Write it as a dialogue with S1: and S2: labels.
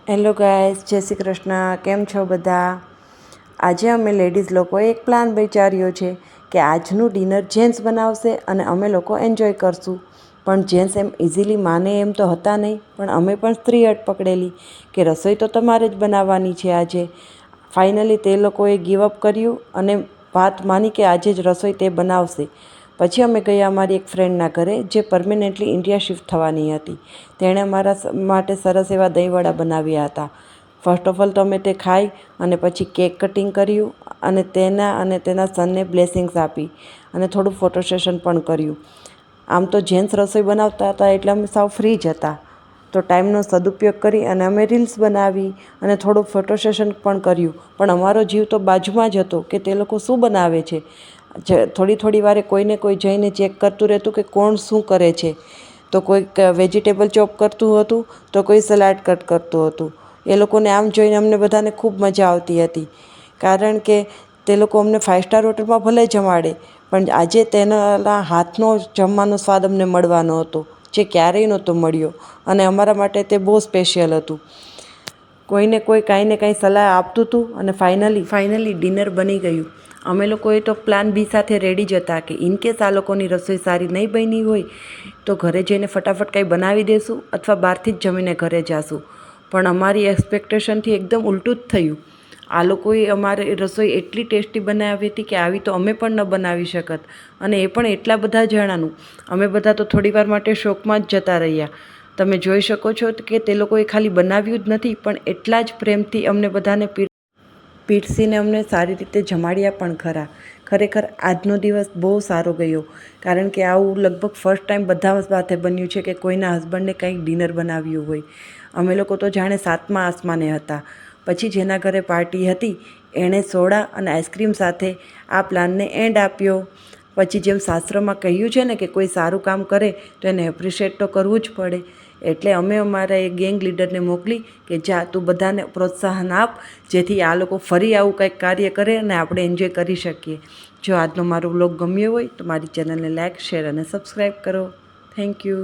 S1: Hello guys, જય શ્રી કૃષ્ણ. કેમ છો બધા? આજે અમે લેડીઝ લોકોએ એક પ્લાન વિચાર્યો છે કે આજનું ડિનર જેન્ટ્સ બનાવશે અને અમે લોકો એન્જોય કરશું. પણ જેન્ટ્સ એમ ઇઝીલી માને એમ તો હતા નહીં, પણ અમે પણ સ્ત્રી અટ પકડેલી કે રસોઈ તો તમારે જ બનાવવાની છે આજે. ફાઇનલી તે લોકોએ ગીવ અપ કર્યું અને વાત માની કે આજે જ રસોઈ તે બનાવશે. પછી અમે ગયા અમારી એક ફ્રેન્ડના ઘરે, જે પરમેનન્ટલી ઇન્ડિયા શિફ્ટ થવાની હતી. તેણે અમારા માટે સરસ એવા દહીંવડા બનાવ્યા હતા. ફર્સ્ટ ઓફ ઓલ તો અમે તે ખાઈ અને પછી કેક કટિંગ કર્યું અને તેના સનને બ્લેસિંગ્સ આપી અને થોડું ફોટો સેશન પણ કર્યું. આમ તો જેન્ટ્સ રસોઈ બનાવતા હતા એટલે અમે સાવ ફ્રી જ હતા, તો ટાઈમનો સદુપયોગ કરી અને અમે રીલ્સ બનાવી અને થોડું ફોટો સેશન પણ કર્યું. પણ અમારો જીવ તો બાજુમાં જ હતો કે તે લોકો શું બનાવે છે. થોડી વારે કોઈને કોઈ જઈને ચેક કરતું રહેતું કે કોણ શું કરે છે. તો કોઈક વેજીટેબલ ચોપ કરતું હતું, તો કોઈ સલાડ કટ કરતું હતું. એ લોકોને આમ જોઈને અમને બધાને ખૂબ મજા આવતી હતી, કારણ કે તે લોકો અમને 5 સ્ટાર હોટલમાં ભલે જમાડે, પણ આજે તેના હાથનો જમવાનો સ્વાદ અમને મળવાનો હતો, જે ક્યારેય નહોતો મળ્યો. અને અમારા માટે તે બહુ સ્પેશિયલ હતું. કોઈને કોઈ કાંઈ ને કાંઈ સલાહ આપતું હતું અને ફાઇનલી ડિનર બની ગયું. અમે લોકોએ તો પ્લાન બી સાથે રેડી જ હતા કે ઇનકેસ આ લોકોની રસોઈ સારી નહીં બની હોય તો ઘરે જઈને ફટાફટ કંઈ બનાવી દઈશું અથવા બહારથી જ જમીને ઘરે જાશું. પણ અમારી એક્સપેક્ટેશનથી એકદમ ઉલટું જ થયું. આ લોકોએ અમારી રસોઈ એટલી ટેસ્ટી બનાવી હતી કે આવી તો અમે પણ ન બનાવી શકત, અને એ પણ એટલા બધા જણાનું. અમે બધા તો થોડીવાર માટે શોકમાં જ જતા રહ્યા. તમે જોઈ શકો છો કે તે લોકોએ ખાલી બનાવ્યું જ નથી, પણ એટલા જ પ્રેમથી અમને બધાને પીરસીને અમને સારી રીતે જમાડ્યા પણ ખરા. ખરેખર આજનો દિવસ બહુ સારો ગયો, કારણ કે આવું લગભગ ફર્સ્ટ ટાઈમ બધા સાથે બન્યું છે કે કોઈના હસબન્ડને કંઈક ડિનર બનાવ્યું હોય. અમે લોકો તો જાણે 7મા આસમાને હતા. પછી જેના ઘરે પાર્ટી હતી એણે સોડા અને આઈસ્ક્રીમ સાથે આ પ્લાનને એન્ડ આપ્યો. પછી જેમ શાસ્ત્રમાં કહ્યું છે ને કે કોઈ સારું કામ કરે તો એને એપ્રિશિએટ તો કરવું જ પડે. એટલે અમે અમારા એ ગેંગ લીડરને મોકલી કે જા તું બધાને પ્રોત્સાહન આપ, જેથી આ લોકો ફરી આવું કંઈક કાર્ય કરે અને આપણે એન્જોય કરી શકીએ. જો આજનો મારો વ્લોગ ગમ્યો હોય તો મારી ચેનલને લાઇક, શેર અને સબસ્ક્રાઈબ કરો. Thank you.